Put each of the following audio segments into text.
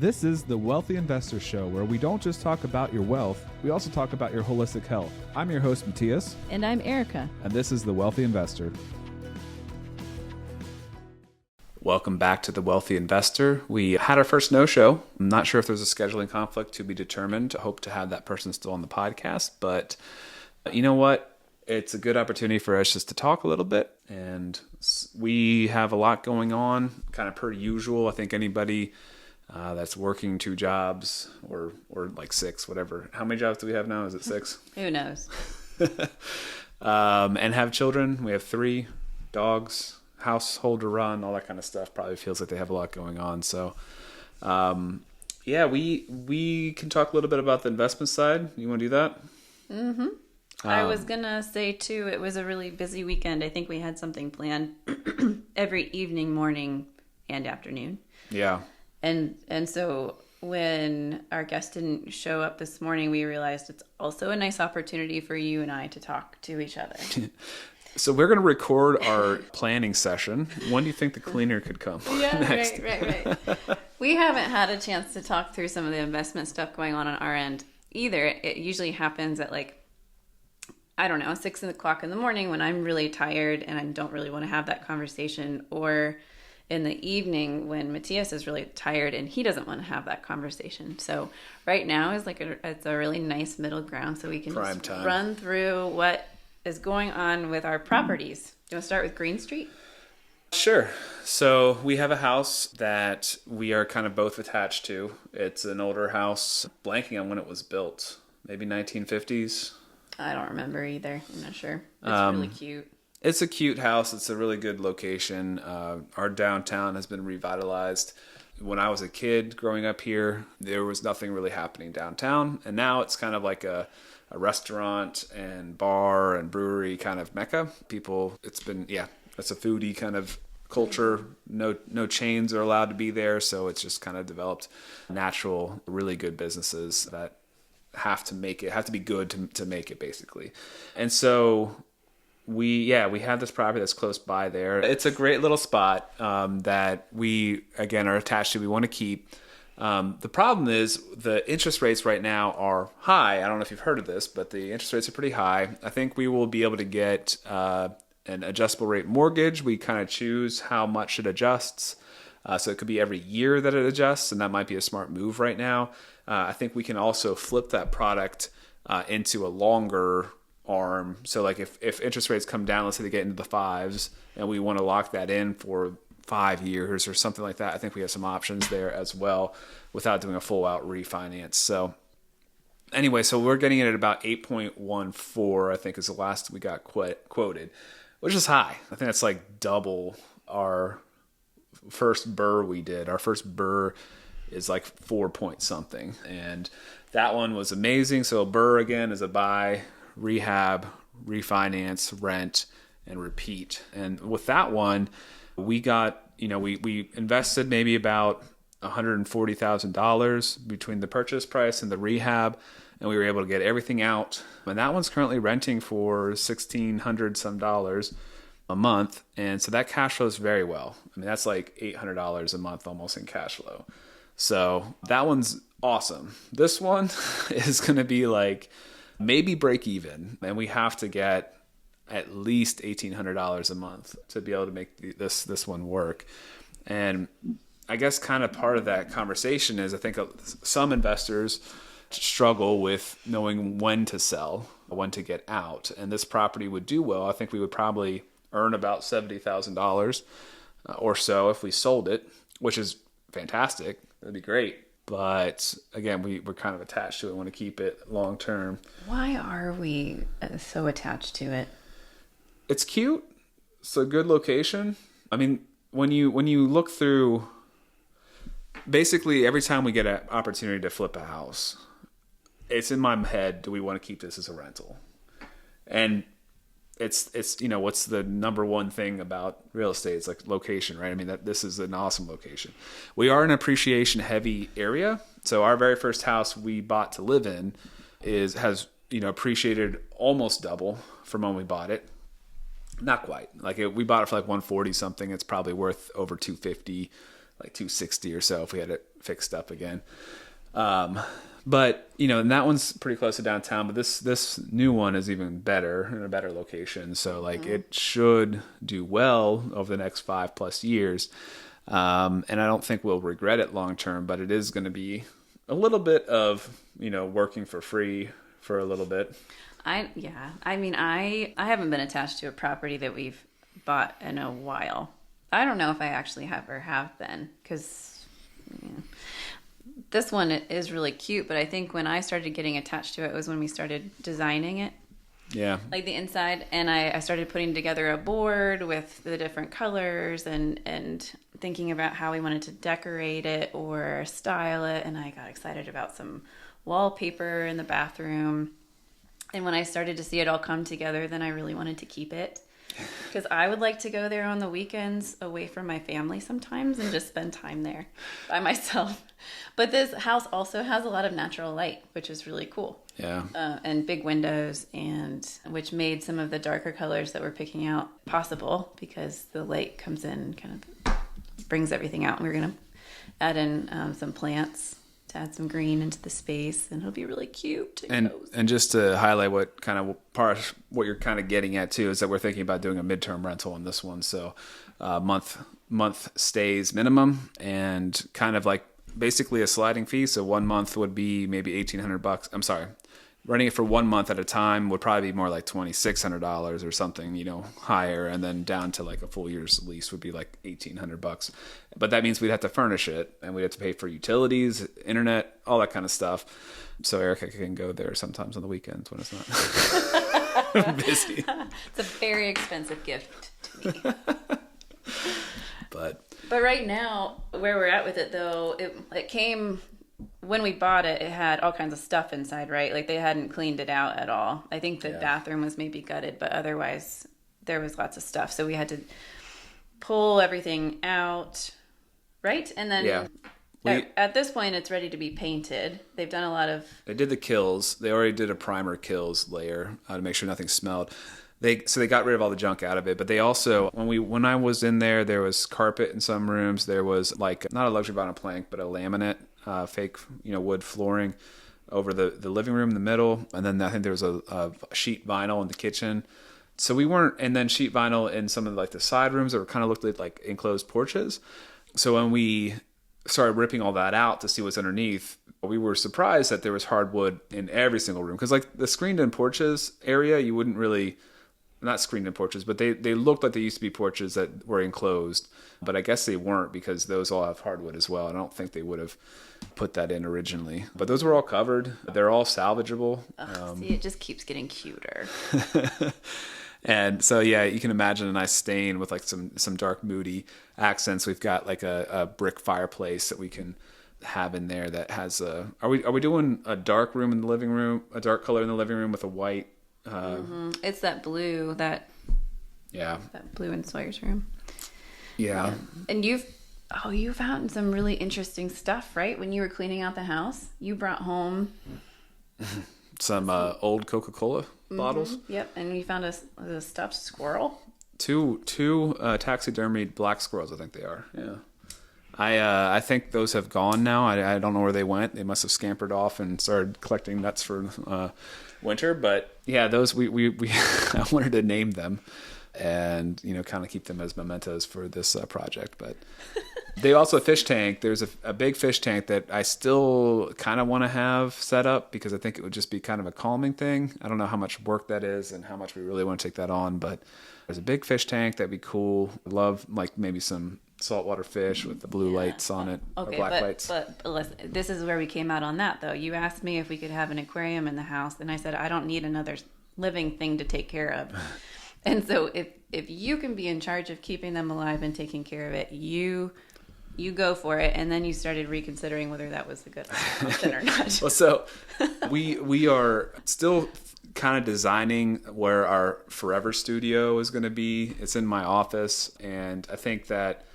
This is the Wealthy Investor Show, where we don't just talk about your wealth, we also talk about your holistic health. I'm your host, Matias. And I'm Erica. And this is the Wealthy Investor. Welcome back to the Wealthy Investor. We had our first no-show. I'm not sure if there's a scheduling conflict to be determined. I hope to have that person still on the podcast. But you know what? It's a good opportunity for us just to talk a little bit. And we have a lot going on, kind of per usual. I think anybody that's working 2 jobs or like 6, whatever. How many jobs do we have now? Is it 6? Who knows? And have children. We have 3 dogs, household to run, all that kind of stuff. Probably feels like they have a lot going on. So, yeah, we can talk a little bit about the investment side. You want to do that? Mm-hmm. I was going to say, too, it was a really busy weekend. I think we had something planned every evening, morning, and afternoon. Yeah. And so when our guest didn't show up this morning, we realized it's also a nice opportunity for you and I to talk to each other. So we're going to record our planning session. When do you think the cleaner could come? Yeah, next? Right. We haven't had a chance to talk through some of the investment stuff going on our end either. It usually happens at 6 o'clock in the morning when I'm really tired and I don't really want to have that conversation, or in the evening when Matias is really tired and he doesn't want to have that conversation. So right now is it's a really nice middle ground, so we can just run through what is going on with our properties. Do you want to start with Green Street? Sure. So we have a house that we are kind of both attached to. It's an older house, blanking on when it was built, maybe 1950s. I don't remember either. I'm not sure. It's really cute. It's a cute house. It's a really good location. Our downtown has been revitalized. When I was a kid growing up here, there was nothing really happening downtown. And now it's kind of like a restaurant and bar and brewery kind of mecca. It's a foodie kind of culture. No chains are allowed to be there. So it's just kind of developed natural, really good businesses that have to be good to make it, basically. And so we have this property that's close by there. It's a great little spot that we, again, are attached to. We want to keep. The problem is the interest rates right now are high. I don't know if you've heard of this, but the interest rates are pretty high. I think we will be able to get an adjustable rate mortgage. We kind of choose how much it adjusts. So it could be every year that it adjusts, and that might be a smart move right now. I think we can also flip that product into a longer arm. So like if interest rates come down, let's say they get into the 5s, and we want to lock that in for 5 years or something like that, I think we have some options there as well without doing a full out refinance. So anyway, so we're getting it at about 8.14, I think is the last we got quoted, which is high. I think that's like double our first burr we did. Our first burr is like 4 point something, and that one was amazing. So a burr, again, is a buy, rehab, refinance, rent, and repeat. And with that one, we got, we invested maybe about $140,000 between the purchase price and the rehab, and we were able to get everything out. And that one's currently renting for $1,600 some a month, and so that cash flows very well. I mean, that's like $800 a month almost in cash flow. So that one's awesome. This one is going to be like maybe break even, and we have to get at least $1,800 a month to be able to make this one work. And I guess kind of part of that conversation is I think some investors struggle with knowing when to sell, when to get out, and this property would do well. I think we would probably earn about $70,000 or so if we sold it, which is fantastic. That'd be great. But again, we're kind of attached to it. We want to keep it long term. Why are we so attached to it? It's cute. It's a good location. I mean, when you look through, basically every time we get an opportunity to flip a house, it's in my head, do we want to keep this as a rental? And it's what's the number one thing about real estate? It's like location, right? I mean, this is an awesome location. We are an appreciation heavy area. So our very first house we bought to live in has appreciated almost double from when we bought it. Not quite. We bought it for like 140 something. It's probably worth over 250 like $260 or so if we had it fixed up again. But and that one's pretty close to downtown, but this new one is even better, in a better location. So like it should do well over the next 5+ years. And I don't think we'll regret it long term, but it is going to be a little bit of, working for free for a little bit. I mean, I haven't been attached to a property that we've bought in a while. I don't know if I actually have been, because this one is really cute, but I think when I started getting attached to it was when we started designing it. Yeah. Like the inside, and I started putting together a board with the different colors and thinking about how we wanted to decorate it or style it, and I got excited about some wallpaper in the bathroom. And when I started to see it all come together, then I really wanted to keep it. Because I would like to go there on the weekends away from my family sometimes and just spend time there by myself. But this house also has a lot of natural light, which is really cool. Yeah. And big windows, and which made some of the darker colors that we're picking out possible, because the light comes in and kind of brings everything out. And we're going to add in some plants to add some green into the space, and it'll be really cute. And just to highlight what you're kind of getting at too, is that we're thinking about doing a midterm rental on this one. So month stays minimum, and kind of like basically a sliding fee. So 1 month would be maybe $1,800. I'm sorry. Renting it for 1 month at a time would probably be more like $2,600 or something, higher. And then down to like a full year's lease would be like $1,800. But that means we'd have to furnish it, and we'd have to pay for utilities, internet, all that kind of stuff. So Erica can go there sometimes on the weekends when it's not busy. It's a very expensive gift to me. But right now, where we're at with it though, it came... When we bought it, it had all kinds of stuff inside, right? Like they hadn't cleaned it out at all. I think the bathroom was maybe gutted, but otherwise there was lots of stuff. So we had to pull everything out, right? And then at this point, it's ready to be painted. They've done a lot of... They did the kills. They already did a primer kills layer to make sure nothing smelled. They got rid of all the junk out of it, but they also, when I was in there was carpet in some rooms. There was like, not a luxury vinyl plank, but a laminate, fake, wood flooring over the living room in the middle. And then I think there was a sheet vinyl in the kitchen. So and then sheet vinyl in some of like the side rooms that were kind of looked like enclosed porches. So when we started ripping all that out to see what's underneath, we were surprised that there was hardwood in every single room. Because like the screened in porches area, you wouldn't really... Not screened in porches, but they looked like they used to be porches that were enclosed. But I guess they weren't, because those all have hardwood as well. I don't think they would have put that in originally. But those were all covered. They're all salvageable. See, it just keeps getting cuter. And so, yeah, you can imagine a nice stain with like some dark, moody accents. We've got like a brick fireplace that we can have in there that has a... Are we doing a dark room in the living room, a dark color in the living room with a white... It's that blue, that blue in Sawyer's room. Yeah. And you found some really interesting stuff, right? When you were cleaning out the house, you brought home some old Coca-Cola bottles. Yep, and you found a stuffed squirrel. Two taxidermied black squirrels, I think they are. Yeah. I think those have gone now. I don't know where they went. They must have scampered off and started collecting nuts for winter. But yeah, those we I wanted to name them and kind of keep them as mementos for this project. But they also fish tank. There's a big fish tank that I still kind of want to have set up, because I think it would just be kind of a calming thing. I don't know how much work that is and how much we really want to take that on, but there's a big fish tank that'd be cool. Love like maybe some saltwater fish with the blue lights on it, okay, or black lights. But listen, this is where we came out on that, though. You asked me if we could have an aquarium in the house, and I said I don't need another living thing to take care of. And so if you can be in charge of keeping them alive and taking care of it, you go for it. And then you started reconsidering whether that was a good option or not. Well, so we are still kind of designing where our forever studio is going to be. It's in my office, and I think that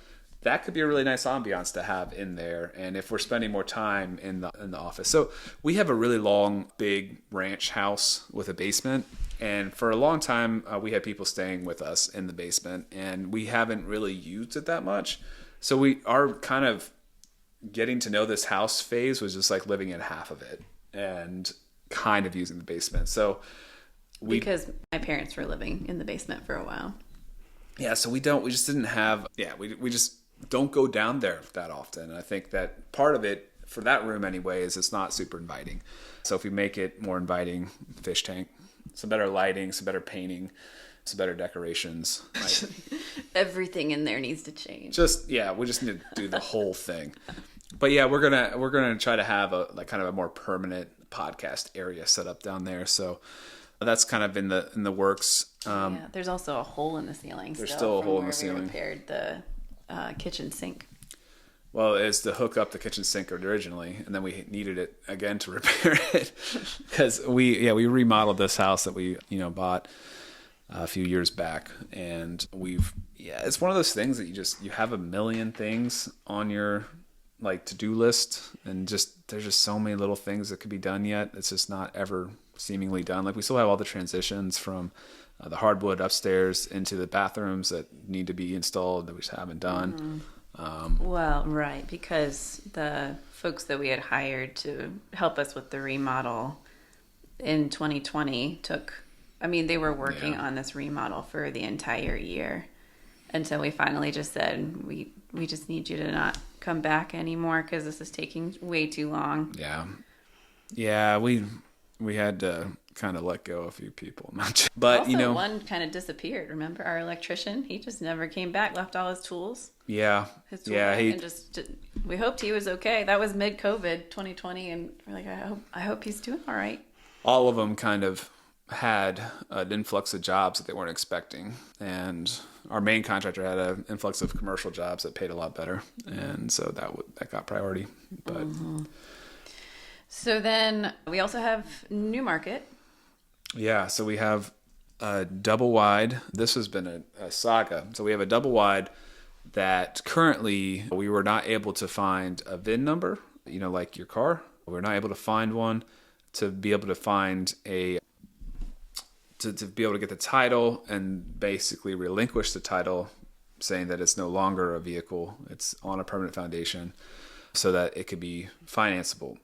could be a really nice ambiance to have in there. And if we're spending more time in the office. So we have a really long, big ranch house with a basement. And for a long time, we had people staying with us in the basement, and we haven't really used it that much. So we are kind of getting to know this house phase was just like living in half of it and kind of using the basement. So because my parents were living in the basement for a while. Yeah, so we just didn't have, we just don't go down there that often. And I think that part of it, for that room anyway, is it's not super inviting. So if we make it more inviting, fish tank, some better lighting, some better painting, some better decorations. Everything in there needs to change. We just need to do the whole thing. But yeah, we're gonna try to have a kind of a more permanent podcast area set up down there. So that's kind of in the works. There's also a hole in the ceiling. There's still a hole in the ceiling. We repaired the kitchen sink. Well, it's to hook up the kitchen sink originally, and then we needed it again to repair it because we remodeled this house that we bought a few years back, and it's one of those things that you have a million things on your to-do list, and there's just so many little things that could be done yet. It's just not ever seemingly done. We still have all the transitions from the hardwood upstairs into the bathrooms that need to be installed that we just haven't done. Mm-hmm. Right, because the folks that we had hired to help us with the remodel in 2020 they were working on this remodel for the entire year until we finally just said, we just need you to not come back anymore because this is taking way too long. Yeah, we had to kind of let go a few people. But also, one kind of disappeared. Remember our electrician? He just never came back. Left all his tools. Yeah. We hoped he was okay. That was mid-COVID 2020, and we're like, I hope he's doing all right. All of them kind of had an influx of jobs that they weren't expecting, and our main contractor had an influx of commercial jobs that paid a lot better, and so that got priority. But so then we also have Newmarket. Yeah, so we have a double wide. This has been a saga. So we have a double wide that currently we were not able to find a VIN number, like your car. We're not able to find one to be able to find to be able to get the title and basically relinquish the title, saying that it's no longer a vehicle, it's on a permanent foundation, so that it could be financeable.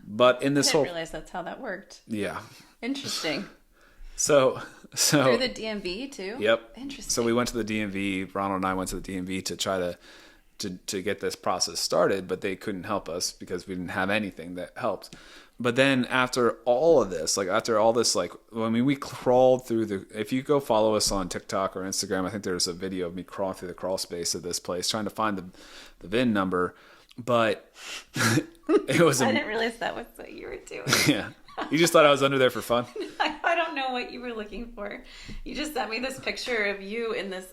But in this I didn't realize that's how that worked. Yeah. Interesting. So through the DMV too? Yep. Interesting. So we went to the DMV, Ronald and I went to the DMV to try to get this process started, but they couldn't help us because we didn't have anything that helped. But then after all of this, we crawled through if you go follow us on TikTok or Instagram, I think there's a video of me crawling through the crawl space of this place, trying to find the VIN number. But it was, I didn't realize that was what you were doing. Yeah. You just thought I was under there for fun? I don't know what you were looking for. You just sent me this picture of you in this,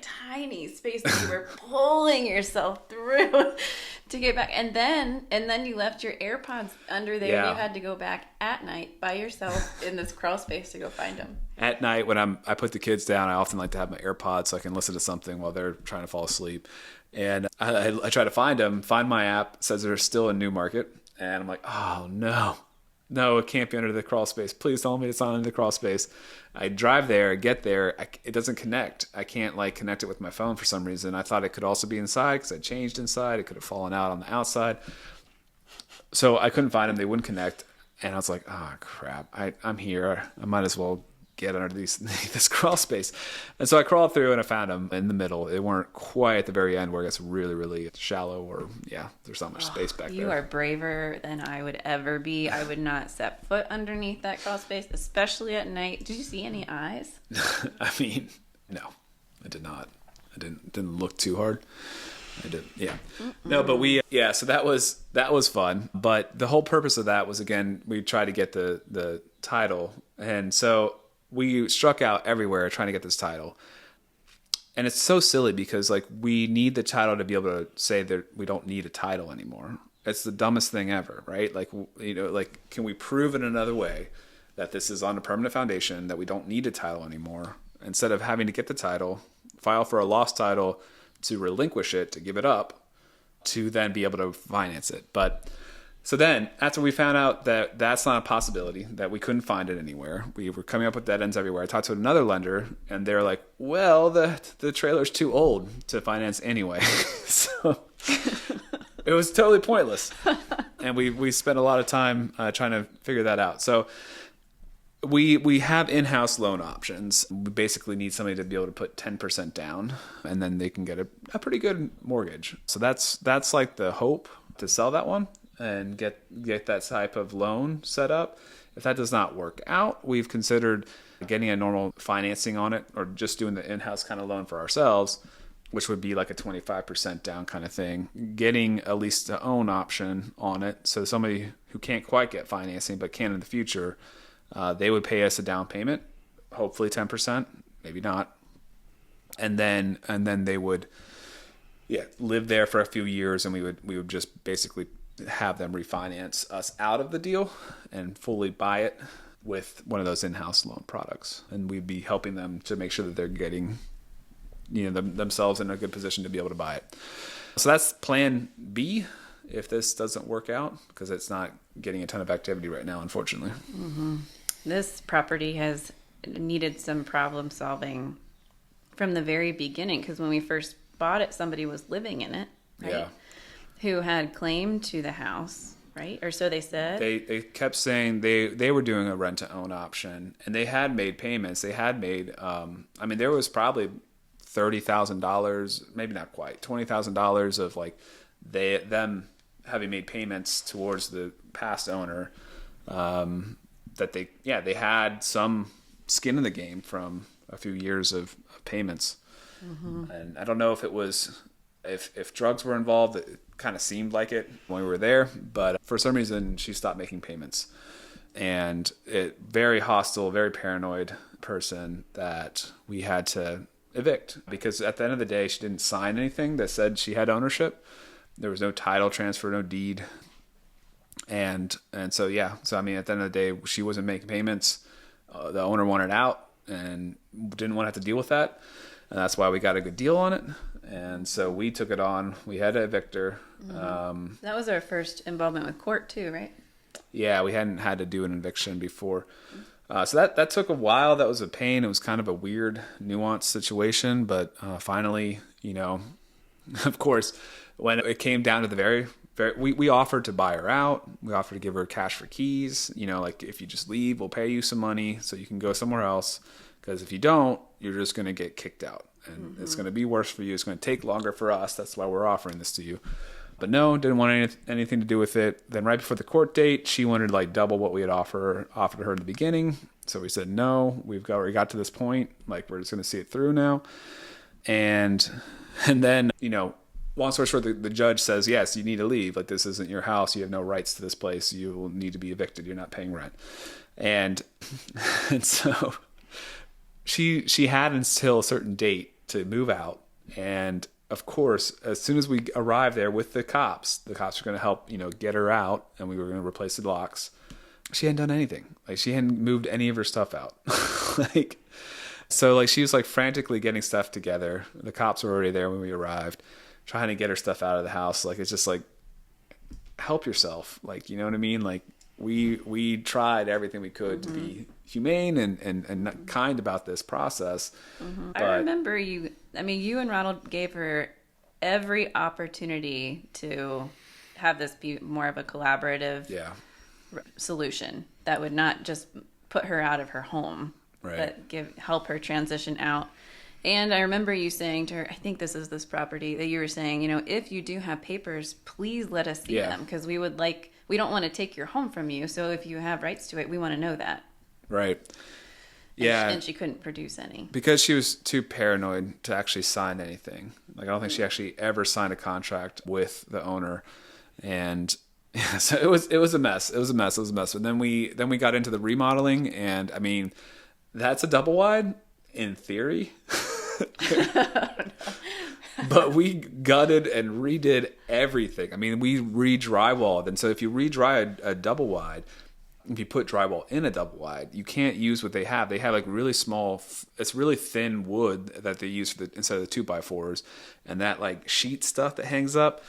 tiny space that you were pulling yourself through to get back. And then you left your AirPods under there. Yeah. You had to go back at night by yourself in this crawl space to go find them. At night when I put the kids down, I often like to have my AirPods so I can listen to something while they're trying to fall asleep. And I try to find my app, it says they're still in Newmarket. And I'm like, oh no, it can't be under the crawl space. Please tell me it's not under the crawl space. I drive there, get there, it doesn't connect. I can't connect it with my phone for some reason. I thought it could also be inside because I changed inside. It could have fallen out on the outside. So I couldn't find them. They wouldn't connect. And I was like, oh crap, I'm here. I might as well get under this crawl space. And so I crawled through and I found them in the middle. They weren't quite at the very end where it gets really, really shallow, or there's not much space back there. You are braver than I would ever be. I would not step foot underneath that crawl space, especially at night. Did you see any eyes? No, I did not. I didn't look too hard. I did. Yeah. No, but so that was fun. But the whole purpose of that was, again, we tried to get the title. And so we struck out everywhere trying to get this title. And it's so silly because we need the title to be able to say that we don't need a title anymore. It's the dumbest thing ever, right? Can we prove in another way that this is on a permanent foundation, that we don't need a title anymore, instead of having to get the title, file for a lost title, to relinquish it, to give it up, to then be able to finance it. But So then, after we found out that that's not a possibility, that we couldn't find it anywhere, we were coming up with dead ends everywhere. I talked to another lender, and they're like, well, the trailer's too old to finance anyway. So it was totally pointless. And we spent a lot of time trying to figure that out. So we have in-house loan options. We basically need somebody to be able to put 10% down, and then they can get a pretty good mortgage. So that's like the hope, to sell that one and get that type of loan set up. If that does not work out, we've considered getting a normal financing on it, or just doing the in-house kind of loan for ourselves, which would be like a 25% down kind of thing. Getting a lease to own option on it, so somebody who can't quite get financing but can in the future, they would pay us a down payment, hopefully 10%, maybe not, and then they would live there for a few years, and we would just basically have them refinance us out of the deal and fully buy it with one of those in-house loan products. And we'd be helping them to make sure that they're getting, themselves in a good position to be able to buy it. So that's plan B if this doesn't work out, because it's not getting a ton of activity right now, unfortunately. Mm-hmm. This property has needed some problem solving from the very beginning, because when we first bought it, somebody was living in it, right? Yeah. Who had claim to the house, right? Or so they said. They kept saying they were doing a rent-to-own option, and they had made payments. They had made, there was probably $30,000, maybe not quite, $20,000 of like them having made payments towards the past owner, that they had some skin in the game from a few years of payments. Mm-hmm. And I don't know if it was, if drugs were involved. It kind of seemed like it when we were there, but for some reason she stopped making payments. And very hostile, very paranoid person that we had to evict, because at the end of the day, she didn't sign anything that said she had ownership. There was no title transfer, no deed. And so, at the end of the day, she wasn't making payments. The owner wanted out and didn't want to have to deal with that. And that's why we got a good deal on it. And so we took it on. We had to evict her. Mm-hmm. That was our first involvement with court too, right? Yeah, we hadn't had to do an eviction before. So that took a while. That was a pain. It was kind of a weird, nuanced situation. But finally, of course, when it came down to the very we offered to buy her out. We offered to give her cash for keys. Like, if you just leave, we'll pay you some money so you can go somewhere else. Because if you don't, you're just going to get kicked out. And it's going to be worse for you. It's going to take longer for us. That's why we're offering this to you. But no, didn't want anything to do with it. Then right before the court date, she wanted like double what we had offered her in the beginning. So we said, no, we got to this point. Like, we're just going to see it through now. And then, long story short, the judge says, yes, you need to leave. Like, this isn't your house. You have no rights to this place. You will need to be evicted. You're not paying rent. And so she had until a certain date to move out. And of course, as soon as we arrived there with the cops were going to help, get her out, and we were going to replace the locks. She hadn't done anything. Like, she hadn't moved any of her stuff out. So she was like frantically getting stuff together. The cops were already there when we arrived, trying to get her stuff out of the house. Like, it's just like, help yourself. Like, you know what I mean? Like, we tried everything we could to be humane and kind about this process. Mm-hmm. I remember you and Ronald gave her every opportunity to have this be more of a collaborative solution that would not just put her out of her home, but help her transition out. And I remember you saying to her, I think this is this property, that you were saying, if you do have papers, please let us see them, because we don't want to take your home from you. So if you have rights to it, we want to know that. Right. Yeah. And she couldn't produce any. Because she was too paranoid to actually sign anything. Like, I don't think she actually ever signed a contract with the owner. And so it was a mess. It was a mess. But then we got into the remodeling, and that's a double wide in theory. But we gutted and redid everything. We re-drywalled. And so if you re-dry a double wide, if you put drywall in a double wide, you can't use what they have. They have like really small, it's really thin wood that they use instead of the 2x4s. And that like sheet stuff that hangs up,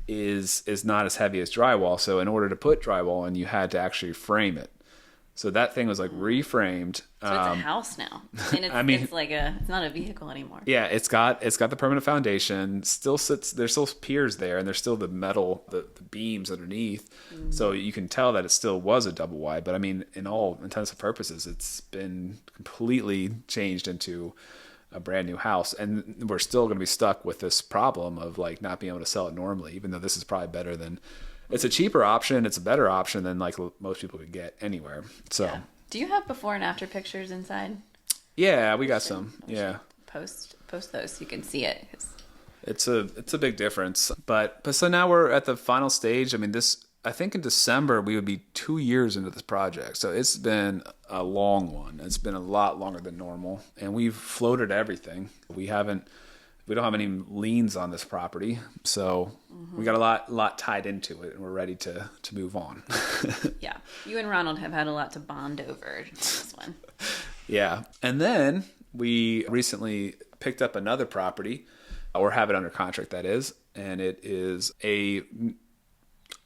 is not as heavy as drywall. So in order to put drywall in, you had to actually frame it. So that thing was like reframed. So it's a house now. And it's, it's not a vehicle anymore. Yeah, it's got the permanent foundation. Still sits. There's still piers there, and there's still the metal, the beams underneath. So you can tell that it still was a double wide. But I mean, in all intents and purposes, it's been completely changed into a brand new house, and we're still going to be stuck with this problem of like not being able to sell it normally, even though this is probably better than. It's a cheaper option. It's a better option than like most people could get anywhere. So, yeah. Do you have before and after pictures inside? Yeah, we got some. Yeah, post those so you can see it. It's a big difference. But so now we're at the final stage. I mean, I think in December we would be 2 years into this project. So it's been a long one. It's been a lot longer than normal, and we've floated everything. We don't have any liens on this property, so we got a lot tied into it, and we're ready to move on. Yeah, you and Ronald have had a lot to bond over this one. Yeah, and then we recently picked up another property, or have it under contract, that is, and it is a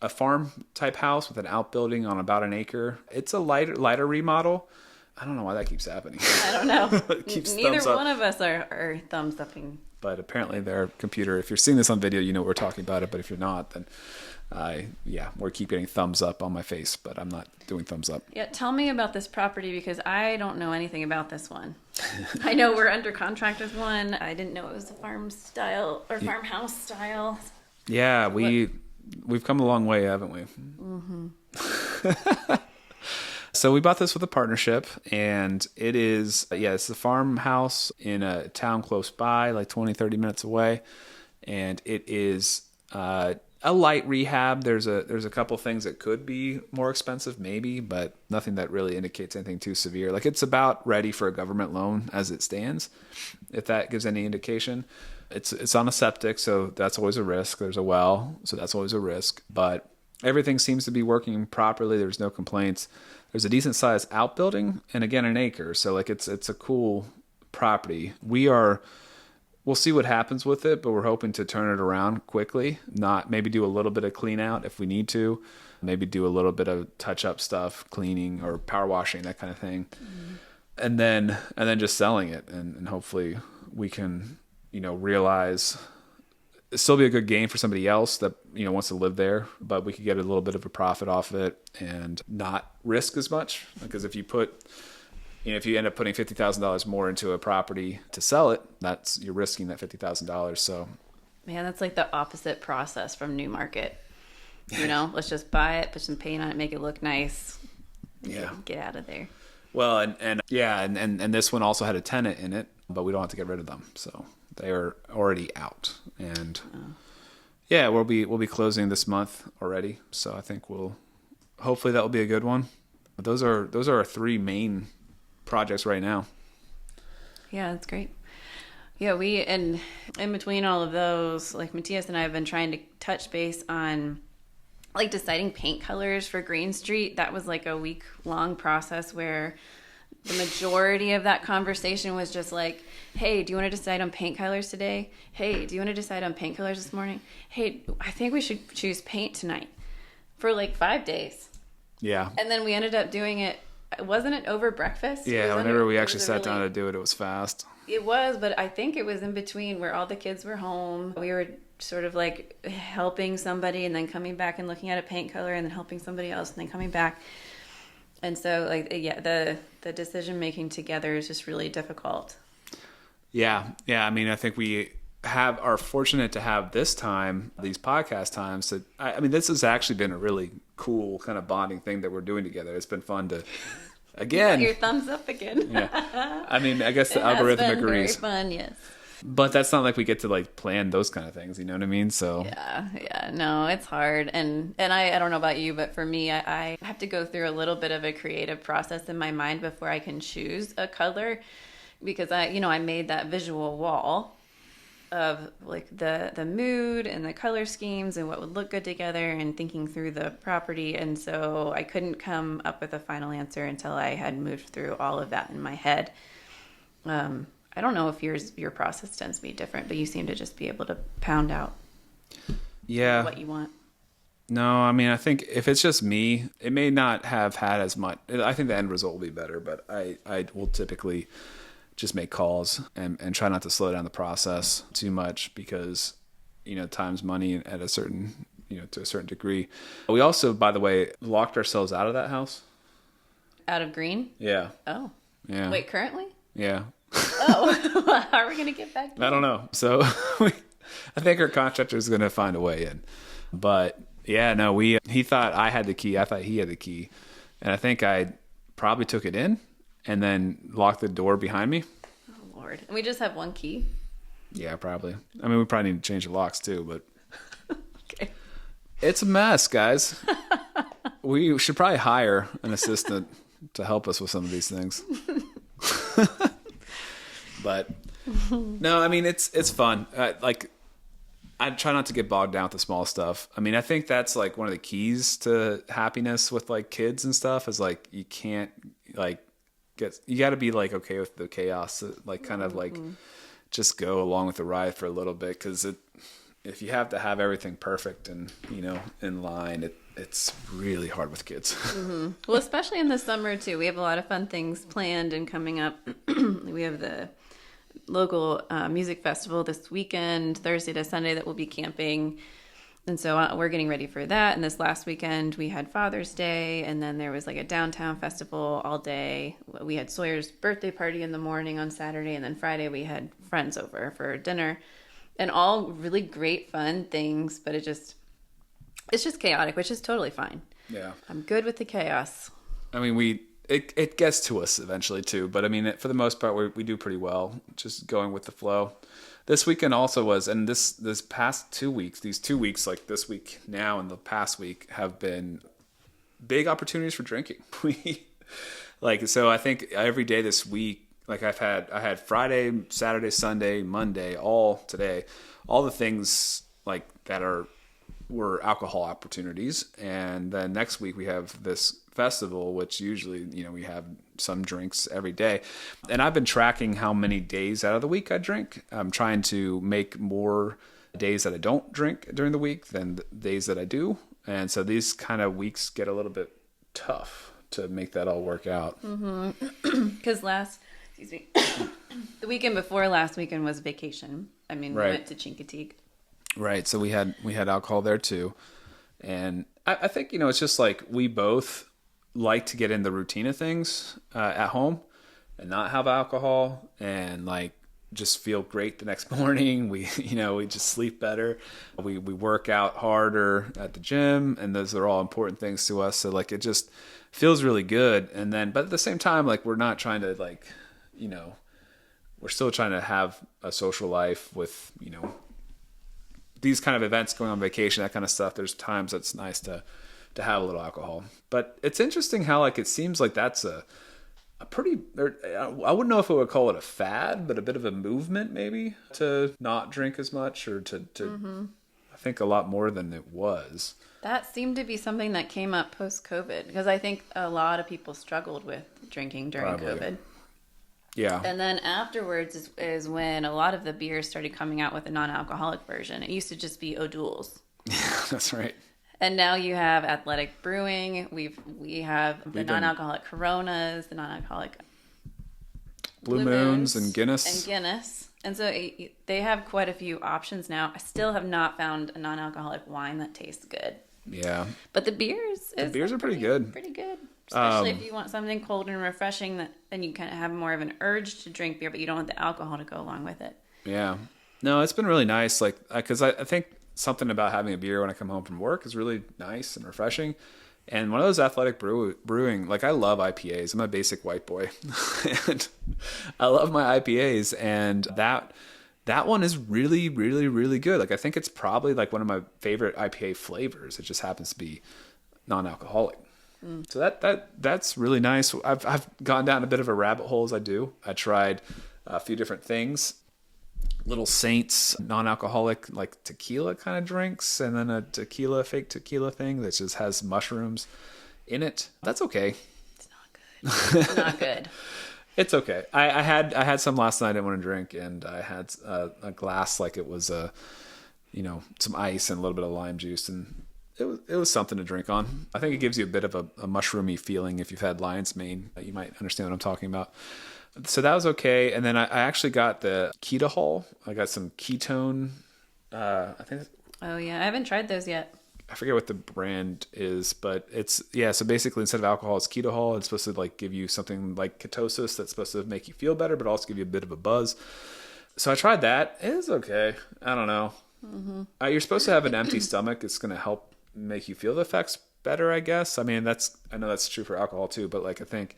farm type house with an outbuilding on about an acre. It's a lighter remodel. I don't know why that keeps happening. I don't know. Neither one of us are thumbs upping. But apparently their computer, if you're seeing this on video, you know we're talking about it. But if you're not, then we keep getting thumbs up on my face, but I'm not doing thumbs up. Yeah, tell me about this property because I don't know anything about this one. I know we're under contract with one. I didn't know it was a farm style or farmhouse style. Yeah, we've come a long way, haven't we? Mm-hmm. So we bought this with a partnership, and it is, it's a farmhouse in a town close by, like 20, 30 minutes away. And it is a light rehab. There's a couple things that could be more expensive, maybe, but nothing that really indicates anything too severe. Like, it's about ready for a government loan as it stands, if that gives any indication. It's on a septic, so that's always a risk. There's a well, so that's always a risk. But everything seems to be working properly. There's no complaints. There's a decent sized outbuilding, and again, an acre. So like it's a cool property. We'll see what happens with it, but we're hoping to turn it around quickly. Not maybe do a little bit of clean out if we need to, maybe do a little bit of touch up stuff, cleaning or power washing, that kind of thing. And then just selling it, and hopefully we can, realize it'll still be a good gain for somebody else that wants to live there, but we could get a little bit of a profit off it and not risk as much. Because if you if you end up putting $50,000 more into a property to sell it, you're risking that $50,000. So, man, that's like the opposite process from New Market. Let's just buy it, put some paint on it, make it look nice. Yeah, get out of there. Well, and this one also had a tenant in it, but we don't have to get rid of them, so they are already out. And we'll be closing this month already, so I think hopefully that will be a good one. But those are our three main projects right now. Yeah, that's great. Yeah, and in between all of those, like Matias and I have been trying to touch base on like deciding paint colors for Green Street. That was like a week-long process where the majority of that conversation was just like, hey, do you want to decide on paint colors today? Hey, do you want to decide on paint colors this morning? Hey, I think we should choose paint tonight, for like 5 days. Yeah. And then we ended up doing it. Wasn't it over breakfast? Yeah, whenever we actually sat down to do it, it was fast. It was, but I think it was in between where all the kids were home. We were sort of like helping somebody and then coming back and looking at a paint color and then helping somebody else and then coming back. And so, the decision making together is just really difficult. Yeah. I mean, I think we are fortunate to have these podcast times. This has actually been a really cool kind of bonding thing that we're doing together. It's been fun to, again. You got your thumbs up again. Yeah. I mean, I guess the algorithm agrees. Very fun, yes. But that's not like we get to like plan those kind of things, you know what I mean? So yeah, no, it's hard, and I don't know about you, but for me, I have to go through a little bit of a creative process in my mind before I can choose a color, because I made that visual wall of like the mood and the color schemes and what would look good together and thinking through the property, and so I couldn't come up with a final answer until I had moved through all of that in my head. I don't know if your process tends to be different, but you seem to just be able to pound out. Yeah. what you want. No, I mean, I think if it's just me, it may not have had as much. I think the end result will be better, but I will typically just make calls and try not to slow down the process too much because, time's money at a certain, to a certain degree. We also, by the way, locked ourselves out of that house. Out of green? Yeah. Oh. Yeah. Wait, currently? Yeah. Oh. How are we going to get back? I don't know. So I think our contractor is going to find a way in. But yeah, no, he thought I had the key. I thought he had the key. And I think I probably took it in and then locked the door behind me. Oh, Lord. And we just have one key? Yeah, probably. I mean, we probably need to change the locks too, but Okay. It's a mess, guys. We should probably hire an assistant to help us with some of these things. But no, I mean, it's fun. I try not to get bogged down with the small stuff. I mean, I think that's like one of the keys to happiness with like kids and stuff is like, you can't like you got to be like, okay with the chaos, like kind of like just go along with the ride for a little bit. Cause if you have to have everything perfect and, in line, it's really hard with kids. Mm-hmm. Well, especially in the summer too. We have a lot of fun things planned and coming up. We have the local music festival this weekend, Thursday to Sunday, that we'll be camping. And so we're getting ready for that. And this last weekend we had Father's Day, and then there was like a downtown festival all day. We had Sawyer's birthday party in the morning on Saturday, and then Friday we had friends over for dinner, and all really great fun things. But it's just chaotic, which is totally fine. Yeah, I'm good with the chaos. I mean, it gets to us eventually too, but I mean, for the most part, we do pretty well, just going with the flow. This weekend also was, and this past 2 weeks, these 2 weeks, like this week now and the past week, have been big opportunities for drinking. So I think every day this week, like I had Friday, Saturday, Sunday, Monday, all today, all the things like that were alcohol opportunities. And then next week we have this festival, which usually, we have some drinks every day. And I've been tracking how many days out of the week I drink. I'm trying to make more days that I don't drink during the week than the days that I do. And so these kind of weeks get a little bit tough to make that all work out. Because the weekend before last weekend was vacation. I mean, Right. We went to Chincoteague. Right. So we had alcohol there too. And I think, it's just like we both like to get in the routine of things at home and not have alcohol and like just feel great the next morning. We just sleep better. We work out harder at the gym, and those are all important things to us. So like, it just feels really good. And then, but at the same time, like we're not trying to like, we're still trying to have a social life with, these kind of events, going on vacation, that kind of stuff. There's times that's nice to have a little alcohol. But it's interesting how like it seems like that's a pretty, I wouldn't know if I would call it a fad, but a bit of a movement maybe to not drink as much, or to I think a lot more than it was. That seemed to be something that came up post-COVID, because I think a lot of people struggled with drinking during COVID. Yeah. And then afterwards is when a lot of the beers started coming out with a non-alcoholic version. It used to just be O'Doul's. That's right. And now you have Athletic Brewing. We have the non-alcoholic Coronas, the non-alcoholic Blue Moons and Guinness. And so they have quite a few options now. I still have not found a non-alcoholic wine that tastes good. Yeah. But the beers are pretty good. Pretty good. Especially if you want something cold and refreshing, then you kind of have more of an urge to drink beer, but you don't want the alcohol to go along with it. Yeah. No, it's been really nice. Like, because I think something about having a beer when I come home from work is really nice and refreshing. And one of those Athletic Brewing, like I love IPAs. I'm a basic white boy. And I love my IPAs. And that one is really, really, really good. Like I think it's probably like one of my favorite IPA flavors. It just happens to be non-alcoholic. So that's really nice. I've gone down a bit of a rabbit hole as I do. I tried a few different things. Little Saints non-alcoholic like tequila kind of drinks, and then a fake tequila thing that just has mushrooms in it. That's okay. It's not good. It's not good. It's okay. I had some last night I didn't want to drink, and I had a glass like it was some ice and a little bit of lime juice, and it was something to drink on. I think it gives you a bit of a mushroomy feeling. If you've had lion's mane, you might understand what I'm talking about. So that was okay. And then I actually got the ketahol. I got some ketone. I think. Oh yeah, I haven't tried those yet. I forget what the brand is, but so basically instead of alcohol, it's ketahol. It's supposed to like give you something like ketosis that's supposed to make you feel better, but also give you a bit of a buzz. So I tried that. It was okay. I don't know. Mm-hmm. You're supposed to have an empty stomach. It's going to help make you feel the effects better, I guess. I mean, I know that's true for alcohol too, but like I think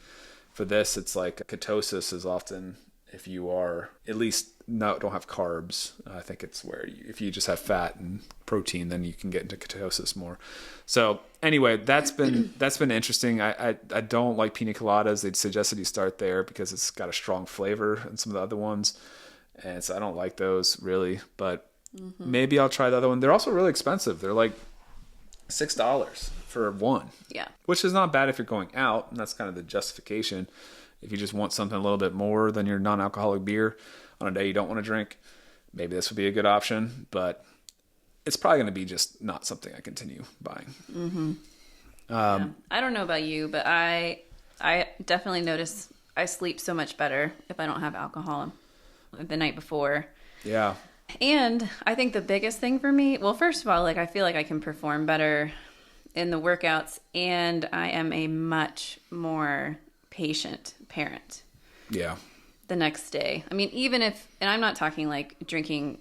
for this, it's like ketosis is often if you are at least don't have carbs. I think it's where if you just have fat and protein, then you can get into ketosis more. So anyway, that's been interesting. I don't like pina coladas. They suggested you start there because it's got a strong flavor and some of the other ones. And so I don't like those really, but maybe I'll try the other one. They're also really expensive. They're like $6 for one. Yeah. Which is not bad if you're going out, and that's kind of the justification. If you just want something a little bit more than your non-alcoholic beer on a day you don't want to drink, maybe this would be a good option, but it's probably going to be just not something I continue buying. Mm-hmm. I don't know about you, but I definitely notice I sleep so much better if I don't have alcohol the night before. Yeah. And I think the biggest thing for me, well, first of all, like I feel like I can perform better in the workouts, and I am a much more patient parent. Yeah. The next day. I mean, even if, and I'm not talking like drinking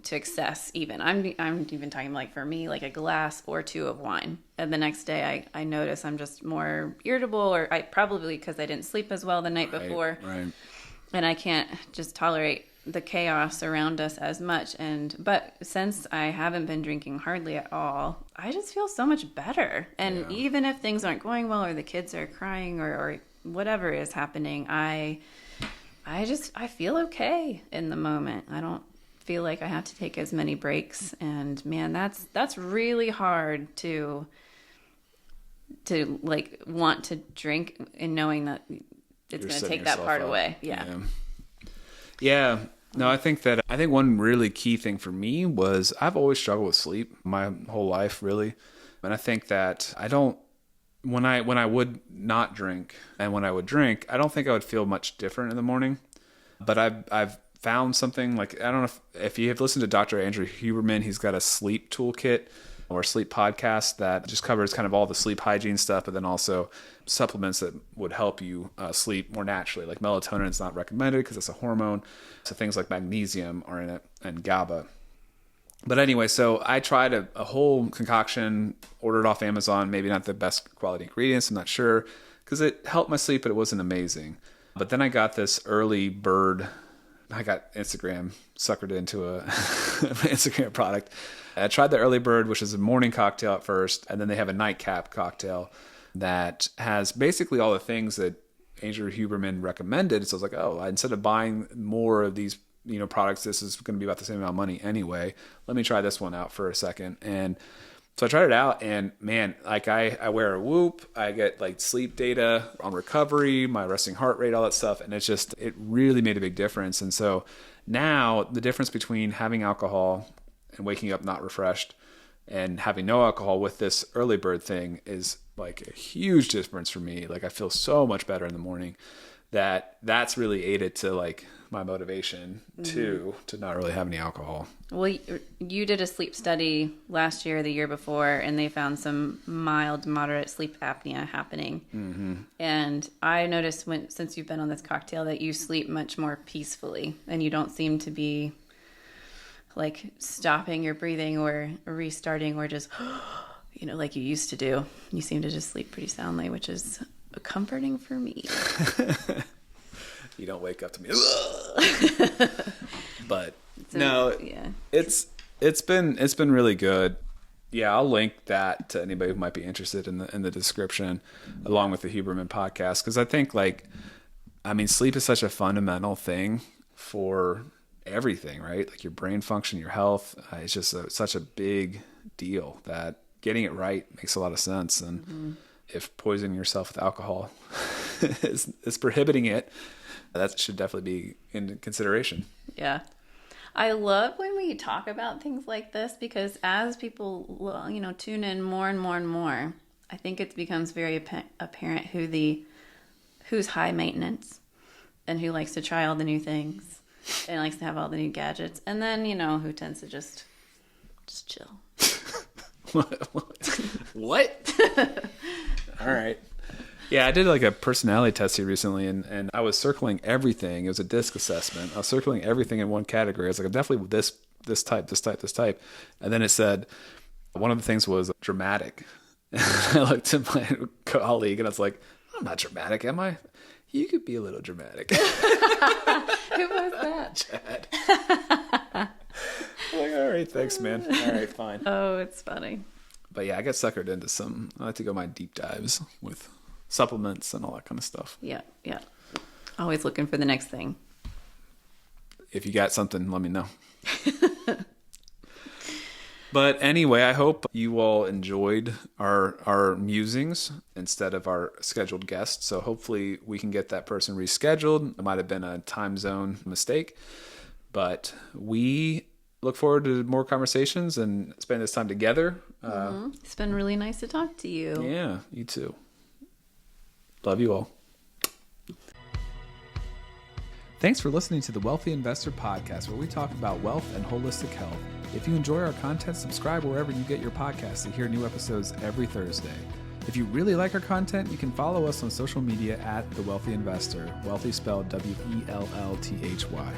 to excess even. I'm even talking like for me, like a glass or two of wine. And the next day I notice I'm just more irritable, or I probably because I didn't sleep as well the night before. Right. And I can't just tolerate the chaos around us as much. But since I haven't been drinking hardly at all, I just feel so much better. And even if things aren't going well, or the kids are crying, or whatever is happening, I feel okay in the moment. I don't feel like I have to take as many breaks. And man, that's really hard to like want to drink and knowing that it's going to take that part away. Yeah. No, I think one really key thing for me was I've always struggled with sleep my whole life, really. And I think that when I would not drink and when I would drink, I don't think I would feel much different in the morning. But I've found something like, I don't know if you have listened to Dr. Andrew Huberman, he's got a sleep toolkit or sleep podcast that just covers kind of all the sleep hygiene stuff, but then also supplements that would help you sleep more naturally. Like melatonin is not recommended because it's a hormone. So things like magnesium are in it, and GABA. But anyway, so I tried a whole concoction, ordered off Amazon, maybe not the best quality ingredients, I'm not sure, because it helped my sleep, but it wasn't amazing. But then I got this early bird. I got Instagram suckered into an Instagram product. I tried the early bird, which is a morning cocktail at first, and then they have a nightcap cocktail that has basically all the things that Andrew Huberman recommended. So I was like, oh, instead of buying more of these products, this is going to be about the same amount of money anyway. Let me try this one out for a second. And so I tried it out, and man, like I wear a Whoop. I get like sleep data on recovery, my resting heart rate, all that stuff. And it really made a big difference. And so now the difference between having alcohol and waking up not refreshed and having no alcohol with this early bird thing is like a huge difference for me. Like I feel so much better in the morning. That's really aided to like my motivation to not really have any alcohol. Well, you did a sleep study last year, the year before, and they found some mild to moderate sleep apnea happening. Mm-hmm. And I noticed since you've been on this cocktail that you sleep much more peacefully, and you don't seem to be like stopping your breathing or restarting or just, like you used to do. You seem to just sleep pretty soundly, which is comforting for me. You don't wake up to me. But no, yeah. It's been really good. Yeah, I'll link that to anybody who might be interested in the description, along with the Huberman podcast, because I think sleep is such a fundamental thing for everything, right? Like your brain function, your health. It's just such a big deal that getting it right makes a lot of sense. And if poisoning yourself with alcohol is prohibiting it, that should definitely be in consideration. Yeah. I love when we talk about things like this because as people, tune in more and more and more, I think it becomes very apparent who's high maintenance and who likes to try all the new things and likes to have all the new gadgets, and then who tends to just chill. What? All right. Yeah, I did like a personality test here recently, and I was circling everything. It was a disc assessment. I was circling everything in one category. I was like, I'm definitely this type, this type, this type. And then it said, one of the things was dramatic. And I looked at my colleague and I was like, I'm not dramatic, am I? You could be a little dramatic. Who was that? Chad. I'm like, all right, thanks, man. All right, fine. Oh, it's funny. But yeah, I got suckered into I like to go my deep dives with supplements and all that kind of stuff. Yeah. Always looking for the next thing. If you got something, let me know. But anyway, I hope you all enjoyed our musings instead of our scheduled guest. So hopefully we can get that person rescheduled. It might have been a time zone mistake. But we look forward to more conversations and spending this time together. It's been really nice to talk to you. Yeah, you too. Love you all. Thanks for listening to the Wealthy Investor Podcast, where we talk about wealth and holistic health. If you enjoy our content, subscribe wherever you get your podcasts to hear new episodes every Thursday. If you really like our content, you can follow us on social media at The Wealthy Investor, wealthy spelled W-E-L-L-T-H-Y.